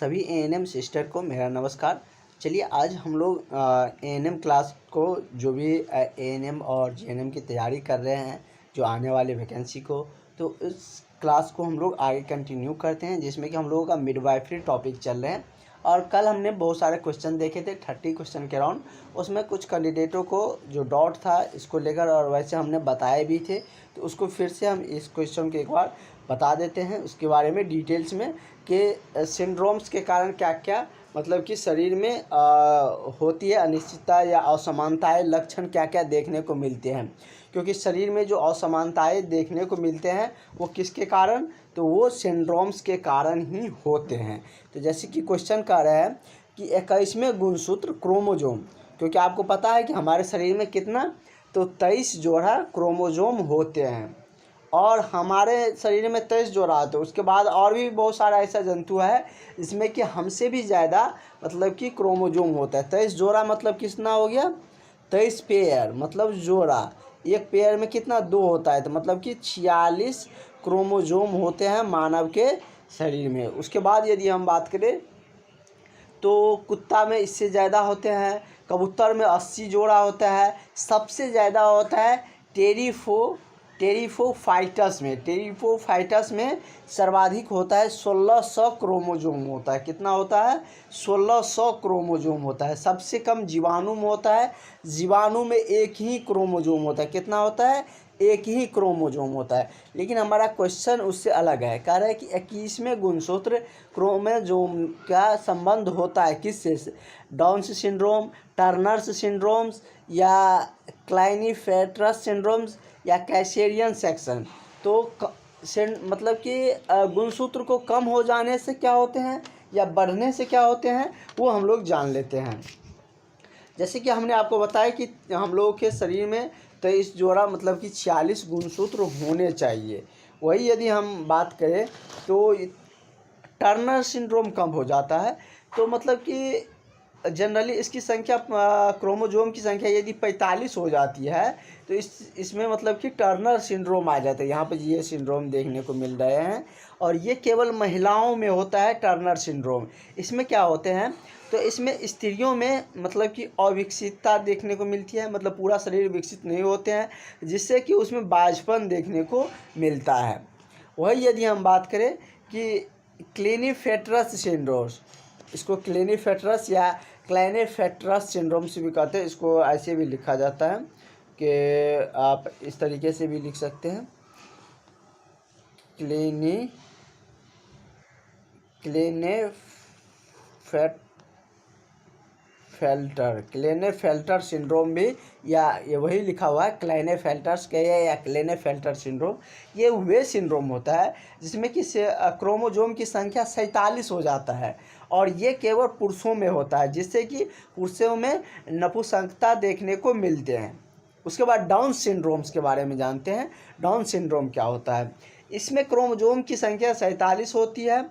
सभी ANM sister को मेरा नमस्कार। चलिए आज हम लोग एएनएम क्लास को जो भी एएनएम और जीएनएम की तैयारी कर रहे हैं जो आने वाले वैकेंसी को, तो इस क्लास को हम लोग आगे कंटिन्यू करते हैं जिसमें कि हम लोगों का मिडवाइफरी टॉपिक चल रहे हैं। और कल हमने बहुत सारे क्वेश्चन देखे थे 30 क्वेश्चन के राउंड। उसमें कुछ कैंडिडेटों को जो डाउट था इसको लेकर और वैसे हमने बताए भी थे, तो उसको फिर से हम इस क्वेश्चन को एक बार बता देते हैं उसके बारे में डिटेल्स में कि सिंड्रोम्स के कारण क्या क्या मतलब कि शरीर में होती है अनिश्चितता या असमानताएं, लक्षण क्या क्या देखने को मिलते हैं। क्योंकि शरीर में जो असमानताएं देखने को मिलते हैं वो किसके कारण, तो वो सिंड्रोम्स के कारण ही होते हैं। तो जैसे कि क्वेश्चन कह रहा है कि 21वें गुणसूत्र क्रोमोजोम, क्योंकि आपको पता है कि हमारे शरीर में कितना, तो 23 जोड़ा क्रोमोजोम होते हैं और हमारे शरीर में 23 जोड़ा होते हैं। उसके बाद और भी बहुत सारा ऐसा जंतु है जिसमें कि हमसे भी ज़्यादा मतलब कि क्रोमोजोम होता है। 23 जोड़ा मतलब कितना हो गया, 23 पेयर मतलब जोड़ा। एक पेयर में कितना, 2 होता है, तो मतलब कि 46 क्रोमोजोम होते हैं मानव के शरीर में। उसके बाद यदि हम बात करें तो कुत्ता में इससे ज़्यादा होते हैं, कबूतर में 80 जोड़ा होता है, सबसे ज़्यादा होता है टेरिफोफाइटस में सर्वाधिक होता है 1600 क्रोमोजोम होता है। कितना होता है, 1600 क्रोमोजोम होता है। सबसे कम जीवाणु में होता है, जीवाणु में एक ही क्रोमोजोम होता है। कितना होता है, एक ही क्रोमोजोम होता है। लेकिन हमारा क्वेश्चन उससे अलग है, कह रहा है कि 21वें गुणसूत्र क्रोमोजोम का संबंध होता है किससे, डाउन्स सिंड्रोम, टर्नर्स सिंड्रोम्स या क्लाइनेफेल्टर सिंड्रोम्स या कैसेरियन सेक्शन। तो मतलब कि गुणसूत्र को कम हो जाने से क्या होते हैं या बढ़ने से क्या होते हैं वो हम लोग जान लेते हैं। जैसे कि हमने आपको बताया कि हम लोगों के शरीर में 23 जोड़ा मतलब कि 46 गुणसूत्र होने चाहिए। वही यदि हम बात करें तो टर्नर सिंड्रोम कम हो जाता है, तो मतलब कि जनरली इसकी संख्या क्रोमोजोम की संख्या यदि 45 हो जाती है तो इसमें मतलब कि टर्नर सिंड्रोम आ जाता है। यहाँ पर ये सिंड्रोम देखने को मिल रहे हैं और ये केवल महिलाओं में होता है टर्नर सिंड्रोम। इसमें क्या होते हैं, तो इसमें स्त्रियों में मतलब कि अविकसितता देखने को मिलती है, मतलब पूरा शरीर विकसित नहीं होते हैं, जिससे कि उसमें बाझपन देखने को मिलता है। वही यदि हम बात करें कि क्लिनेफेल्टर सिंड्रोम, इसको क्लिनेफेल्टर या क्लाइनेफेल्टर सिंड्रोम से भी कहते हैं। इसको ऐसे भी लिखा जाता है कि आप इस तरीके से भी लिख सकते हैं, क्लेनेफेल्टर सिंड्रोम भी, या ये वही लिखा हुआ है क्लेनेफेल्टर्स के या क्लेनेफेल्टर सिंड्रोम। ये वे सिंड्रोम होता है जिसमें कि क्रोमोजोम की संख्या 47 हो जाता है और ये केवल पुरुषों में होता है, जिससे कि पुरुषों में नपुंसकता देखने को मिलते हैं। उसके बाद डाउन सिंड्रोम्स के बारे में जानते हैं। डाउन सिंड्रोम क्या होता है, इसमें क्रोमोजोम की संख्या 47 होती है,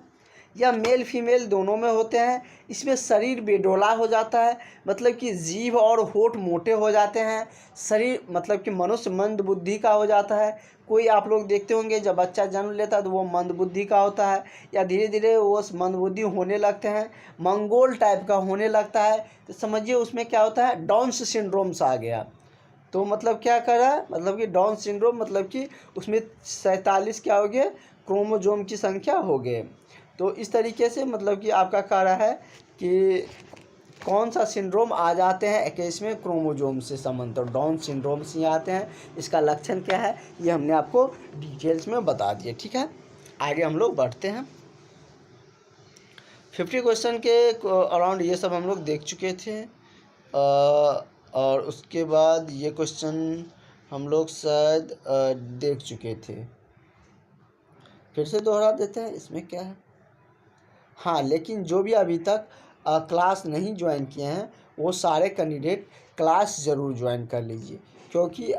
या मेल फीमेल दोनों में होते हैं। इसमें शरीर बेडोला हो जाता है, मतलब कि जीभ और होंठ मोटे हो जाते हैं। शरीर मतलब कि मनुष्य मंद बुद्धि का हो जाता है। कोई आप लोग देखते होंगे जब बच्चा जन्म लेता है तो वो मंद बुद्धि का होता है, या धीरे धीरे वो मंद बुद्धि होने लगते हैं, मंगोल टाइप का होने लगता है, तो समझिए उसमें क्या होता है, डाउन्स सिंड्रोम्स आ गया। तो मतलब क्या कर रहा है, मतलब कि डाउन सिंड्रोम मतलब कि उसमें 47 क्या हो गए, क्रोमोजोम की संख्या हो गए। तो इस तरीके से मतलब कि आपका कह रहा है कि कौन सा सिंड्रोम आ जाते हैं 21वें क्रोमोजोम से संबंध, तो डाउन सिंड्रोम से आते हैं। इसका लक्षण क्या है ये हमने आपको डिटेल्स में बता दिए, ठीक है। आगे हम लोग बढ़ते हैं। 50 क्वेश्चन के अराउंड ये सब हम लोग देख चुके थे और उसके बाद ये क्वेश्चन हम लोग शायद देख चुके थे। फिर से दोहरा देते हैं, इसमें क्या है। हाँ, लेकिन जो भी अभी तक क्लास नहीं ज्वाइन किए हैं वो सारे कैंडिडेट क्लास ज़रूर ज्वाइन कर लीजिए, क्योंकि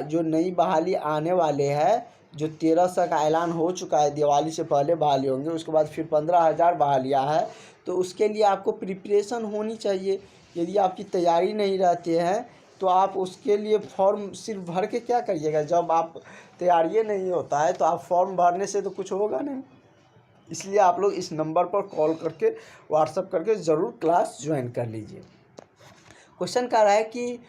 जो नई बहाली आने वाले हैं, जो 1300 का ऐलान हो चुका है, दिवाली से पहले बहाली होंगे, उसके बाद फिर 15,000 बहालियाँ हैं। तो उसके लिए आपको प्रिपरेशन होनी चाहिए। यदि आपकी तैयारी नहीं रहती है तो आप उसके लिए फॉर्म सिर्फ भर के क्या करिएगा, जब आप तैयारी नहीं होता है तो आप फॉर्म भरने से तो कुछ होगा नहीं। इसलिए आप लोग इस नंबर पर कॉल करके व्हाट्सअप करके ज़रूर क्लास ज्वाइन कर लीजिए। क्वेश्चन कह रहा है कि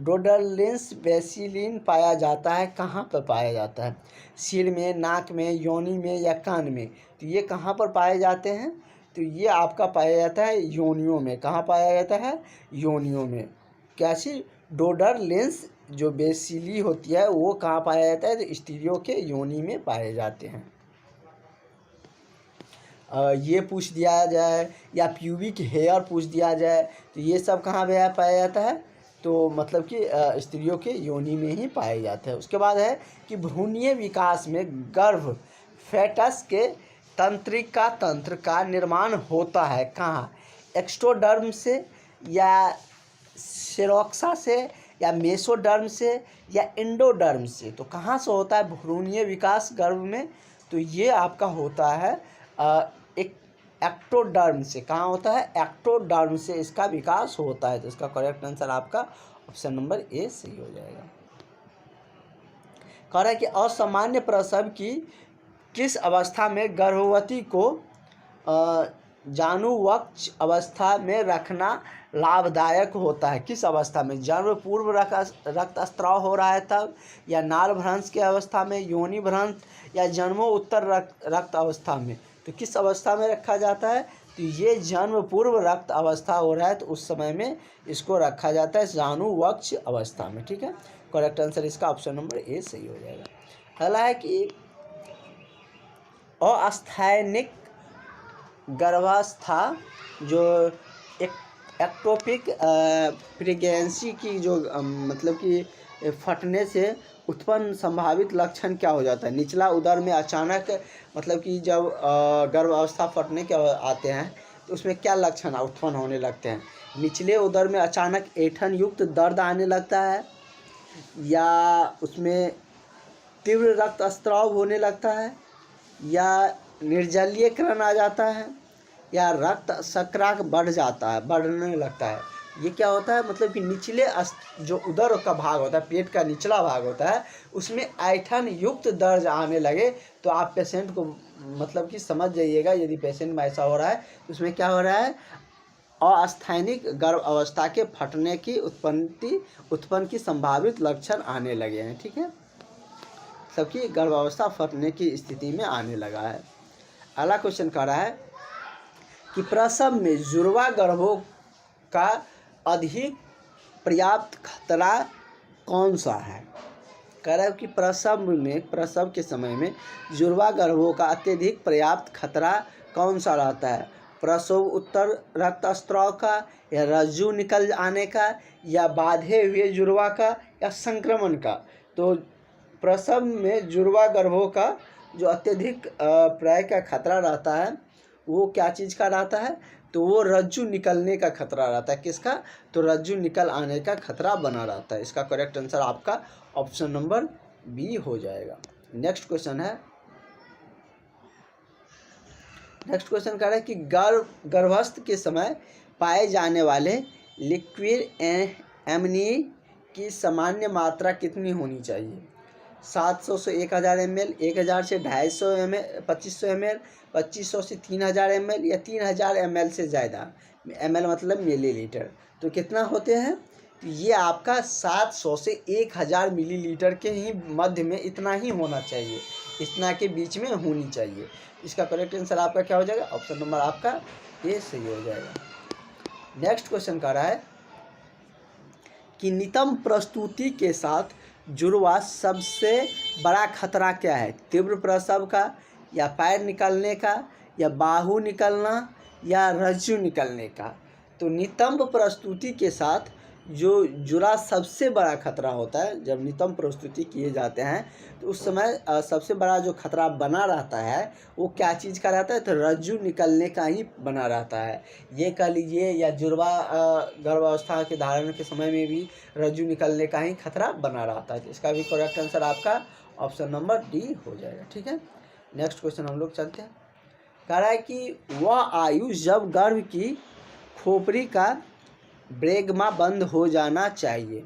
डोडेलेंस बेसिलिन पाया जाता है, कहाँ पर पाया जाता है? सिर में, नाक में, योनि में या कान में? तो ये कहाँ पर पाए जाते हैं? तो ये आपका पाया जाता है योनियों में। कहाँ पाया जाता है? योनियों में। कैसी? डोडेलेंस जो बेसिली होती है वो कहाँ पाया जाता है? तो स्त्रियों के योनि में पाए जाते हैं। ये पूछ दिया जाए या प्यूबिक हेयर पूछ दिया जाए तो ये सब कहाँ पे पाया जाता है? तो मतलब कि स्त्रियों के योनि में ही पाए जाते हैं। उसके बाद है कि भ्रूणीय विकास में गर्भ फेटस के तंत्रिका तंत्र का निर्माण होता है कहाँ? एक्स्ट्रोडर्म से या सेरोक्सा से या मेसोडर्म से या एंडोडर्म से? तो कहाँ से होता है भ्रूणीय विकास गर्भ में? तो ये आपका होता है एक एक्टोडर्म से। कहाँ होता है? एक्टोडर्म से इसका विकास होता है। तो इसका करेक्ट आंसर आपका ऑप्शन नंबर ए सही हो जाएगा। कह रहा है कि असामान्य प्रसव की किस अवस्था में गर्भवती को जानुवक्ष अवस्था में रखना लाभदायक होता है? किस अवस्था में? जन्म पूर्व रक्तस्राव हो रहा है तब, या नाल भ्रंश की अवस्था में, योनि भ्रंश, या जन्मोत्तर रक्त अवस्था में? तो किस अवस्था में रखा जाता है? तो ये जन्म पूर्व रक्त अवस्था हो रहा है तो उस समय में इसको रखा जाता है जानुवक्ष अवस्था में। ठीक है, करेक्ट आंसर इसका ऑप्शन नंबर ए सही हो जाएगा। अगला है कि अस्थैनिक गर्भावस्था जो एक्टोपिक प्रेगनेंसी की जो मतलब कि फटने से उत्पन्न संभावित लक्षण क्या हो जाता है? निचला उदर में अचानक मतलब कि जब गर्भावस्था फटने के आते हैं तो उसमें क्या लक्षण उत्पन्न होने लगते हैं? निचले उदर में अचानक ऐंठन युक्त दर्द आने लगता है, या उसमें तीव्र रक्तस्राव होने लगता है, या निर्जलीकरण आ जाता है, या रक्त शर्करा बढ़ने लगता है। ये क्या होता है? मतलब कि निचले जो उदर का भाग होता है, पेट का निचला भाग होता है, उसमें ऐंठन युक्त दर्द आने लगे तो आप पेशेंट को मतलब कि समझ जाइएगा यदि पेशेंट में ऐसा हो रहा है तो उसमें क्या हो रहा है? अस्थैनिक गर्भ अवस्था के फटने की उत्पन्न की संभावित लक्षण आने लगे हैं। ठीक है, सबकी गर्भावस्था फटने की स्थिति में आने लगा है। अगला क्वेश्चन कह रहा है कि प्रसव में जुड़वा गर्भों का अधिक पर्याप्त खतरा कौन सा है? कह रहा है कि प्रसव के समय में जुड़वा गर्भों का अत्यधिक पर्याप्त खतरा कौन सा रहता है? प्रसव उत्तर रक्तस्राव का, या रज्जु निकल आने का, या बाधे हुए जुड़वा का, या संक्रमण का? तो प्रसव में जुड़वा गर्भों का जो अत्यधिक प्राय का खतरा रहता है वो क्या चीज़ का रहता है? तो वो रज्जु निकलने का खतरा रहता है। किसका? तो रज्जु निकल आने का खतरा बना रहता है। इसका करेक्ट आंसर आपका ऑप्शन नंबर बी हो जाएगा। नेक्स्ट क्वेश्चन कह रहा है कि गर्भस्थ के समय पाए जाने वाले लिक्विड एमनी की सामान्य मात्रा कितनी होनी चाहिए? 700 से 1000 ml, 1000 से 250 ml, 2500 ml, 2500 से 3000 ml, या 3000 ml से ज़्यादा। ml मतलब मिलीलीटर। तो कितना होते हैं? तो ये आपका 700 से 1000 मिलीलीटर के ही मध्य में इतना ही होना चाहिए, इतना के बीच में होनी चाहिए। इसका करेक्ट आंसर आपका क्या हो जाएगा? ऑप्शन नंबर आपका ए सही हो जाएगा। नेक्स्ट क्वेश्चन कह रहा है कि नितंब प्रस्तुति के साथ जुड़वा सबसे बड़ा खतरा क्या है? तीव्र प्रसव का, या पैर निकलने का, या बाहु निकलना, या रज्जु निकलने का? तो नितंब प्रस्तुति के साथ जो जुड़ा सबसे बड़ा खतरा होता है, जब नितंब प्रस्तुति किए जाते हैं तो उस समय सबसे बड़ा जो खतरा बना रहता है वो क्या चीज़ का रहता है? तो रज्जु निकलने का ही बना रहता है। ये कह लीजिए, या जुड़वा गर्भावस्था के धारण के समय में भी रज्जु निकलने का ही खतरा बना रहता है। तो इसका भी करेक्ट आंसर आपका ऑप्शन नंबर डी हो जाएगा। ठीक है, नेक्स्ट क्वेश्चन हम लोग चलते हैं। कह रहा है कि वह आयु जब गर्भ की खोपड़ी का ब्रेगमा बंद हो जाना चाहिए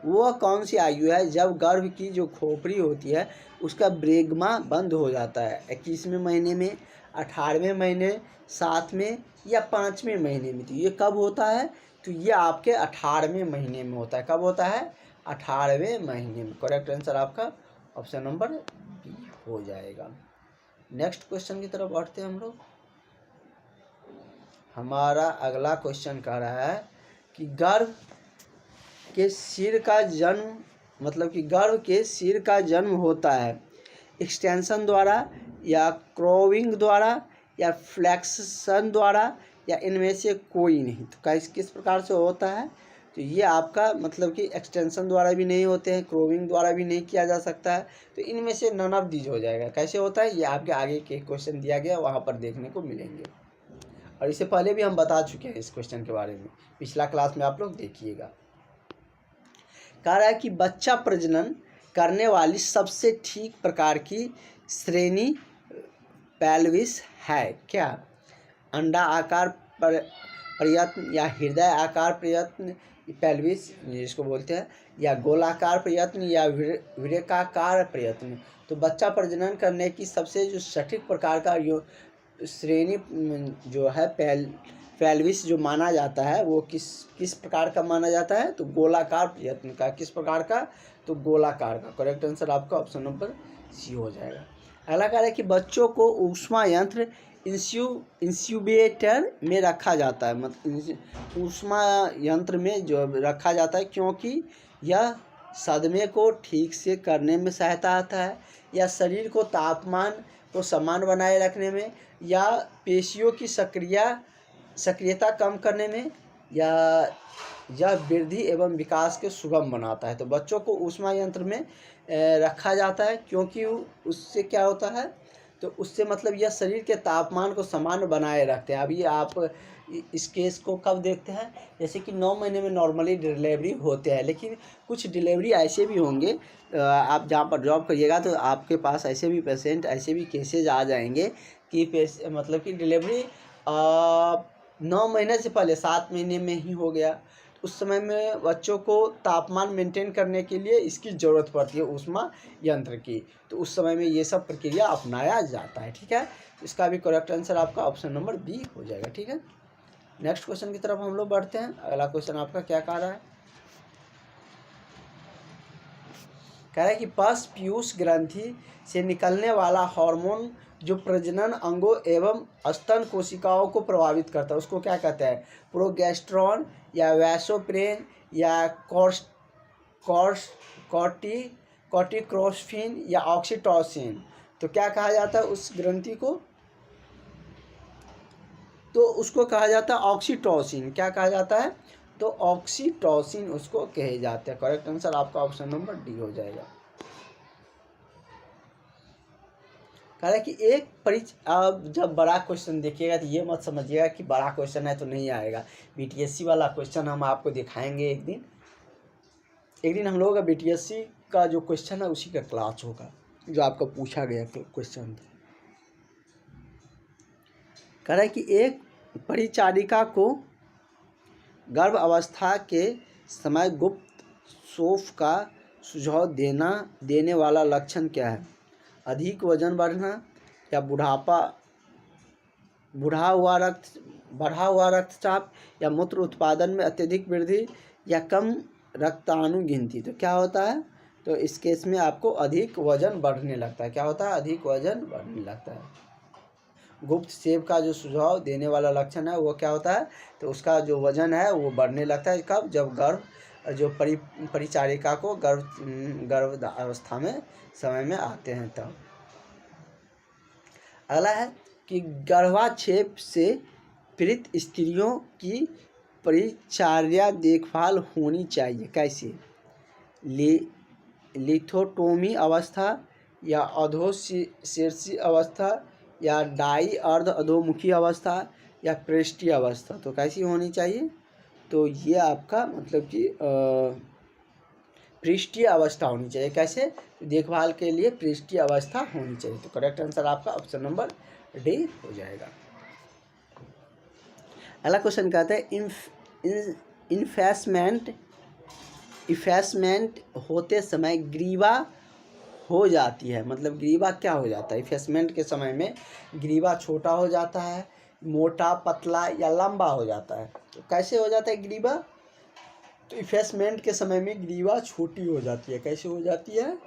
वह कौन सी आयु है जब गर्भ की जो खोपड़ी होती है उसका ब्रेगमा बंद हो जाता है? 21वें महीने में, 18वें महीने, 7वें या 5वें महीने में? तो ये कब होता है? तो ये आपके 18वें महीने में होता है। कब होता है? 18वें महीने में। करेक्ट आंसर आपका ऑप्शन नंबर बी हो जाएगा। नेक्स्ट क्वेश्चन की तरफ बढ़ते हैं हम लोग। हमारा अगला क्वेश्चन कह रहा है कि गर्भ के सिर का जन्म मतलब कि गर्भ के सिर का जन्म होता है एक्सटेंशन द्वारा या क्रोविंग द्वारा या फ्लेक्शन द्वारा या इनमें से कोई नहीं? तो किस प्रकार से होता है? तो ये आपका मतलब कि एक्सटेंशन द्वारा भी नहीं होते हैं, क्रोविंग द्वारा भी नहीं किया जा सकता है, तो इनमें से नन ऑफ दीज हो जाएगा। कैसे होता है ये आपके आगे के क्वेश्चन दिया गया वहाँ पर देखने को मिलेंगे, और इससे पहले भी हम बता चुके हैं इस क्वेश्चन के बारे में, पिछला क्लास में आप लोग देखिएगा। कह रहा है कि बच्चा प्रजनन करने वाली सबसे ठीक प्रकार की श्रेणी पेल्विस है क्या? अंडा आकार प्रयत्न या हृदय आकार प्रयत्न पेल्विस जिसको बोलते हैं, या गोलाकार प्रयत्न या वृक्काकार प्रयत्न? तो बच्चा प्रजनन करने की सबसे जो सटीक प्रकार का जो श्रेणी जो है पेल्विस जो माना जाता है वो किस प्रकार का माना जाता है? तो गोलाकार प्रयत्न का। किस प्रकार का? तो गोलाकार का। करेक्ट आंसर आपका ऑप्शन नंबर सी हो जाएगा। अगला कह रहा है कि बच्चों को ऊष्मा यंत्र इंस्यूबेटर में रखा जाता है, मतलब ऊष्मा यंत्र में जो रखा जाता है क्योंकि यह सदमे को ठीक से करने में सहायता आता है, या शरीर को तापमान को समान बनाए रखने में, या पेशियों की सक्रियता कम करने में, या यह वृद्धि एवं विकास के सुगम बनाता है। तो बच्चों को ऊष्मा यंत्र में रखा जाता है क्योंकि उससे क्या होता है? तो उससे मतलब यह शरीर के तापमान को समान बनाए रखते हैं। अभी आप इस केस को कब देखते हैं? जैसे कि 9 महीने में नॉर्मली डिलीवरी होते हैं, लेकिन कुछ डिलीवरी ऐसे भी होंगे, आप जहाँ पर जॉब करिएगा तो आपके पास ऐसे भी पेशेंट, ऐसे भी केसेज आ जाएंगे कि मतलब कि डिलीवरी 9 महीने से पहले 7 महीने में ही हो गया। उस समय में बच्चों को तापमान मेंटेन करने के लिए इसकी ज़रूरत पड़ती है ऊष्मा यंत्र की, तो उस समय में ये सब प्रक्रिया अपनाया जाता है। ठीक है, इसका भी करेक्ट आंसर आपका ऑप्शन नंबर बी हो जाएगा। ठीक है, नेक्स्ट क्वेश्चन की तरफ हम लोग बढ़ते हैं। अगला क्वेश्चन आपका क्या कह रहा है? कह रहा है कि पस पीयूष ग्रंथि से निकलने वाला हार्मोन जो प्रजनन अंगों एवं स्तन कोशिकाओं को प्रभावित करता है उसको क्या कहते हैं? प्रोगेस्टेरॉन या वैसोप्रेन या कॉर्टिकोस्टेरोन या ऑक्सीटोसिन? तो क्या कहा जाता है उस ग्रंथि को? तो उसको कहा जाता है ऑक्सीटोसिन। क्या कहा जाता है? तो ऑक्सीटोसिन उसको कहे जाते हैं। करेक्ट आंसर आपका ऑप्शन नंबर डी हो जाएगा। कह रहा है कि अब जब बड़ा क्वेश्चन देखिएगा तो ये मत समझिएगा कि बड़ा क्वेश्चन है तो नहीं आएगा। बीटीएससी वाला क्वेश्चन हम आपको दिखाएंगे एक दिन हम लोगों का बीटीएससी का जो क्वेश्चन है उसी का क्लास होगा जो आपको पूछा गया क्वेश्चन। कह रहा है कि एक परिचारिका को गर्भ अवस्था के समय गुप्त शोफ का सुझाव देने वाला लक्षण क्या है? अधिक वजन बढ़ना, या बढ़ा हुआ रक्तचाप, या मूत्र उत्पादन में अत्यधिक वृद्धि, या कम रक्ताणु गिनती? तो क्या होता है? तो इस केस में आपको अधिक वजन बढ़ने लगता है। क्या होता है? अधिक वजन बढ़ने लगता है। गुप्त सेब का जो सुझाव देने वाला लक्षण है वो क्या होता है? तो उसका जो वजन है वो बढ़ने लगता है। कब? जब गर्भ जो परिचारिका को गर्भ अवस्था में समय में आते हैं तब। अगला है कि गर्भाक्षेप से पीड़ित स्त्रियों की परिचर्या देखभाल होनी चाहिए कैसे? लिथोटोमी अवस्था, या अधोशीर्षी अवस्था, या डाई अर्ध अधोमुखी अवस्था, या पृष्ठीय अवस्था? तो कैसी होनी चाहिए? तो ये आपका मतलब कि पृष्ठीय अवस्था होनी चाहिए। कैसे? देखभाल के लिए पृष्ठीय अवस्था होनी चाहिए। तो करेक्ट आंसर आपका ऑप्शन नंबर डी हो जाएगा। अगला क्वेश्चन कहते हैं इन्वेस्टमेंट इफेसमेंट होते समय ग्रीवा हो जाती है, मतलब ग्रीवा क्या हो जाता है? इफेसमेंट के समय में ग्रीवा छोटा हो जाता है, मोटा, पतला या लंबा हो जाता है। तो कैसे हो जाता है ग्रीवा? तो इफेसमेंट के समय में ग्रीवा छोटी हो जाती है। कैसे हो जाती है?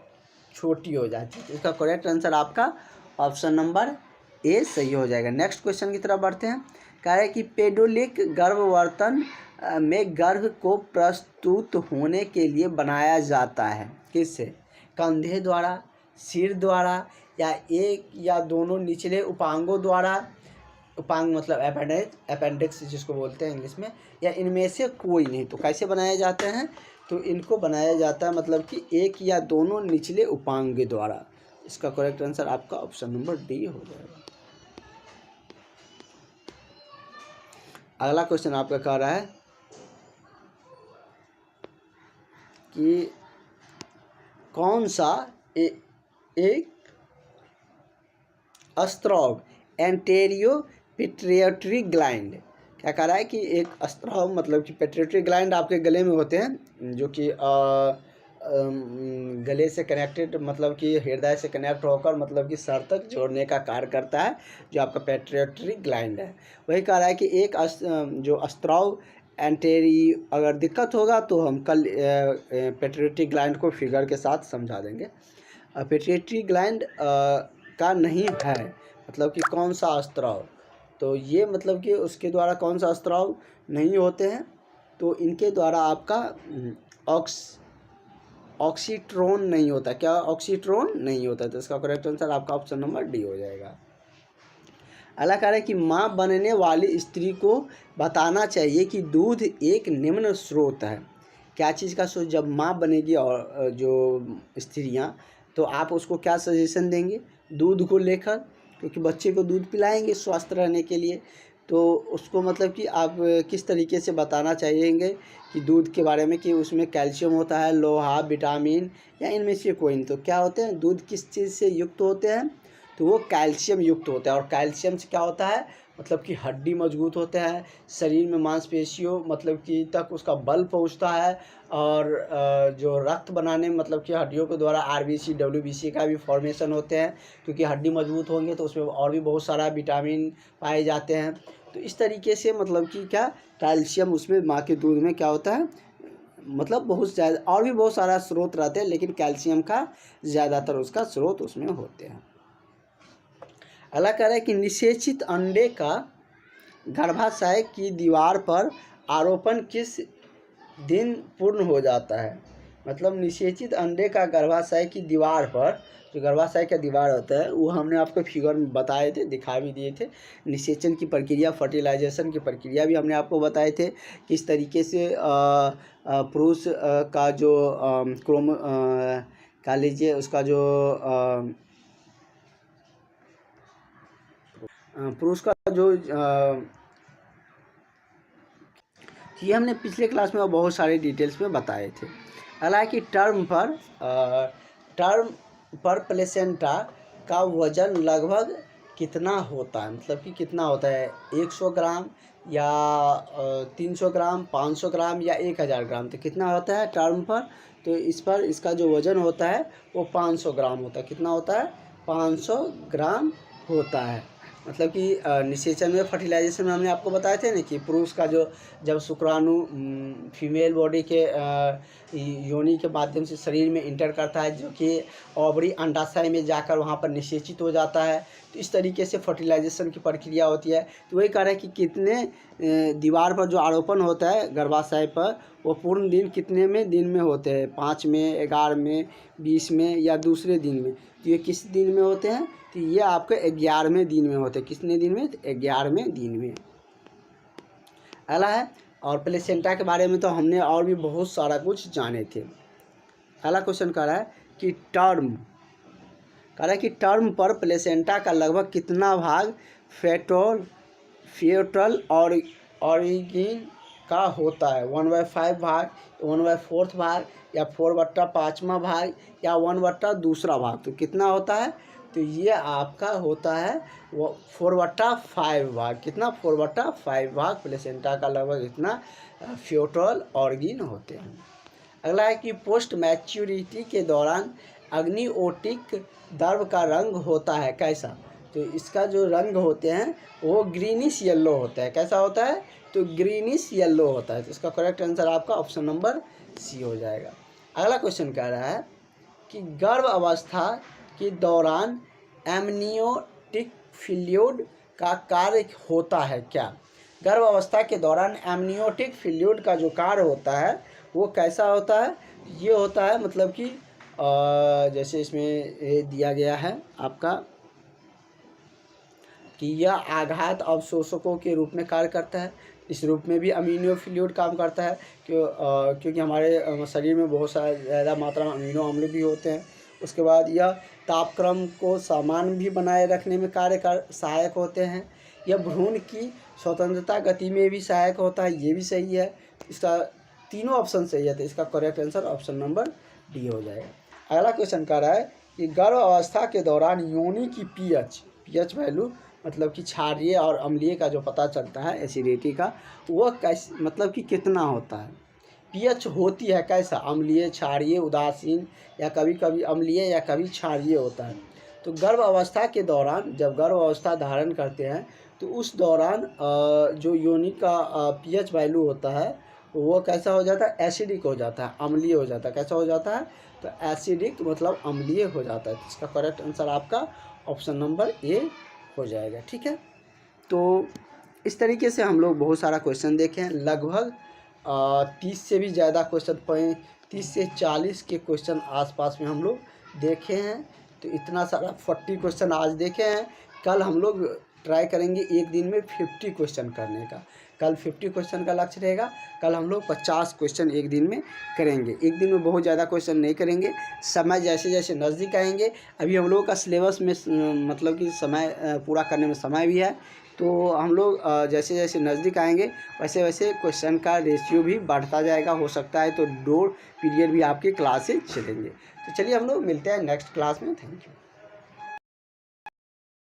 छोटी हो जाती है। इसका करेक्ट आंसर आपका ऑप्शन नंबर ए सही हो जाएगा। नेक्स्ट क्वेश्चन की तरफ बढ़ते हैं। कह रहे कि पेडोलिक गर्भवर्तन में गर्भ को प्रस्तुत होने के लिए बनाया जाता है किससे? कंधे द्वारा, सिर द्वारा, या एक या दोनों निचले उपांगों द्वारा, उपांग मतलब अपेंडिक्स जिसको बोलते हैं इंग्लिश में, या इनमें से कोई नहीं। तो कैसे बनाए जाते हैं? तो इनको बनाया जाता है मतलब कि एक या दोनों निचले उपांग के द्वारा। इसका करेक्ट आंसर आपका ऑप्शन नंबर डी हो जाएगा। अगला क्वेश्चन आपका कह रहा है कि कौन सा एक स्त्राव एंटेरियो पिट्यूटरी ग्लैंड, क्या कह रहा है कि एक स्त्राव मतलब कि पिट्यूटरी ग्लैंड आपके गले में होते हैं, जो कि गले से कनेक्टेड मतलब कि हृदय से कनेक्ट होकर मतलब कि सर तक जोड़ने का कार्य करता है, जो आपका पिट्यूटरी ग्लैंड है। वही कह रहा है कि एक जो स्त्राव एंटेरी अगर दिक्कत होगा तो हम कल पिट्यूटरी ग्लैंड को फिगर के साथ समझा देंगे। पिट्यूटरी ग्लैंड का नहीं है मतलब कि कौन सा स्त्राव, तो ये मतलब कि उसके द्वारा कौन सा स्त्राव नहीं होते हैं, तो इनके द्वारा आपका ऑक्सीट्रोन नहीं होता। क्या ऑक्सीट्रोन नहीं होता? तो इसका करेक्ट आंसर आपका ऑप्शन नंबर डी हो जाएगा। अगला कह रहा है कि माँ बनने वाली स्त्री को बताना चाहिए कि दूध एक निम्न स्रोत है। क्या चीज़ का स्रोत? जब माँ बनेगी और जो स्त्रियाँ, तो आप उसको क्या सजेशन देंगे दूध को लेकर? क्योंकि बच्चे को दूध पिलाएंगे स्वस्थ रहने के लिए, तो उसको मतलब कि आप किस तरीके से बताना चाहिएंगे कि दूध के बारे में कि उसमें कैल्शियम होता है, लोहा, विटामिन, या इनमें से कोई नहीं। तो क्या होते हैं? दूध किस चीज़ से युक्त होते हैं? तो वो कैल्शियम युक्त होता है। और कैल्शियम से क्या होता है? मतलब कि हड्डी मजबूत होते हैं, शरीर में मांसपेशियों मतलब कि तक उसका बल पहुंचता है, और जो रक्त बनाने मतलब कि हड्डियों के द्वारा आरबीसी डब्ल्यूबीसी का भी फॉर्मेशन होते हैं, क्योंकि हड्डी मजबूत होंगे तो उसमें और भी बहुत सारा विटामिन पाए जाते हैं। तो इस तरीके से मतलब कि क्या कैल्शियम उसमें माँ के दूध में क्या होता है, मतलब बहुत ज़्यादा, और भी बहुत सारा स्रोत रहते हैं लेकिन कैल्शियम का ज़्यादातर उसका स्रोत उसमें होते हैं। अगला कह रहा है कि निषेचित अंडे का गर्भाशय की दीवार पर आरोपण किस दिन पूर्ण हो जाता है? मतलब निषेचित अंडे का गर्भाशय की दीवार पर, जो गर्भाशय का दीवार होता है वो हमने आपको फिगर में बताए थे, दिखा भी दिए थे। निषेचन की प्रक्रिया, फर्टिलाइजेशन की प्रक्रिया भी हमने आपको बताए थे, किस तरीके से पुरुष का जो क्रोम कह लीजिए उसका जो पुरुष का जो ये हमने पिछले क्लास में बहुत सारे डिटेल्स में बताए थे। हालांकि टर्म पर प्लेसेंटा का वजन लगभग कितना होता है? मतलब कि कितना होता है? 100 ग्राम या 300 ग्राम, 500 ग्राम या 1000 ग्राम? तो कितना होता है टर्म पर? तो इस पर इसका जो वजन होता है वो 500 ग्राम होता है। कितना होता है? 500 ग्राम होता है। मतलब कि निषेचन में, फर्टिलाइजेशन में हमने आपको बताए थे ना कि पुरुष का जो जब शुक्राणु फीमेल बॉडी के योनि के माध्यम से शरीर में इंटर करता है, जो कि ओवरी अंडाशय में जाकर वहाँ पर निषेचित हो जाता है, तो इस तरीके से फर्टिलाइजेशन की प्रक्रिया होती है। तो वही कह रहे हैं कि कितने दीवार पर जो आरोपण होता है गर्भाशय पर, वो पूर्ण दिन कितने में दिन में होते हैं? 5 में, 11 में, 20 में या दूसरे दिन में? तो ये किस दिन में होते हैं? तो ये आपके 11वें दिन में होते हैं। कितने दिन में? 11वें दिन में। अगला है, और प्लेसेंटा के बारे में तो हमने और भी बहुत सारा कुछ जाने थे। अगला क्वेश्चन कह रहा है कि टर्म पर प्लेसेंटा का लगभग कितना भाग फेटल ऑरिगन का होता है? 1/5 भाग, 1/4 भाग, या 4/5वां भाग, या 1/2 भाग? तो कितना होता है? तो ये आपका होता है वो 4/5 भाग। कितना? 4/5 भाग प्लेसेंटा का लगभग इतना फ्यूटल ऑर्गन होते हैं। अगला है कि पोस्ट मैच्योरिटी के दौरान अग्निओटिक द्रव का रंग होता है कैसा। तो इसका जो रंग होते हैं वो ग्रीनिश येलो होता है। कैसा होता है, तो ग्रीनिश येलो होता है। तो इसका करेक्ट आंसर आपका ऑप्शन नंबर सी हो जाएगा। अगला क्वेश्चन कह रहा है कि गर्भ अवस्था के दौरान एमनियोटिक फ्लूइड का कार्य होता है क्या। गर्भ अवस्था के दौरान एमनियोटिक फ्लूइड का जो कार्य होता है वो कैसा होता है, ये होता है मतलब कि जैसे इसमें ये दिया गया है आपका कि यह आघात अवशोषकों के रूप में कार्य करता है। इस रूप में भी अमीनो फ्लूइड काम करता है क्योंकि हमारे शरीर में बहुत सारा ज़्यादा मात्रा में अमीनो अम्ल भी होते हैं। उसके बाद यह तापक्रम को समान भी बनाए रखने में सहायक होते हैं। यह भ्रूण की स्वतंत्रता गति में भी सहायक होता है, ये भी सही है। इसका तीनों ऑप्शन सही है, तो इसका correct answer option number D हो जाएगा। अगला क्वेश्चन कह रहा है कि गर्भ अवस्था के दौरान योनि की पीएच वैल्यू मतलब कि क्षारीय और अम्लीय का जो पता चलता है एसिडिटी का, वह कैसे मतलब कि कितना होता है। पीएच होती है कैसा, अम्लीय, क्षारीय, उदासीन या कभी कभी अम्लीय या कभी क्षारीय होता है। तो गर्भ अवस्था के दौरान जब गर्भ अवस्था धारण करते हैं तो उस दौरान जो योनि का पीएच वैल्यू होता है वो कैसा हो जाता है, एसिडिक हो जाता है, अम्लीय हो जाता है। कैसा हो जाता है, तो एसिडिक मतलब अम्लीय हो जाता है। इसका करेक्ट आंसर आपका ऑप्शन नंबर ए हो जाएगा। ठीक है, तो इस तरीके से हम लोग बहुत सारा क्वेश्चन देखें, लगभग 30 से भी ज़्यादा क्वेश्चन 30 से 40 के क्वेश्चन आसपास में हम लोग देखे हैं। तो इतना सारा 40 क्वेश्चन आज देखे हैं। कल हम लोग ट्राई करेंगे एक दिन में 50 क्वेश्चन करने का। कल 50 क्वेश्चन का लक्ष्य रहेगा। कल हम लोग 50 क्वेश्चन एक दिन में करेंगे। एक दिन में बहुत ज़्यादा क्वेश्चन नहीं करेंगे, समय जैसे जैसे नज़दीक आएंगे। अभी हम लोगों का सिलेबस में मतलब कि समय पूरा करने में समय भी है, तो हम लोग जैसे जैसे नज़दीक आएंगे वैसे वैसे क्वेश्चन का रेशियो भी बढ़ता जाएगा। हो सकता है तो 2 पीरियड भी आपके क्लासेज चलेंगे। तो चलिए हम लोग मिलते हैं नेक्स्ट क्लास में। Thank you.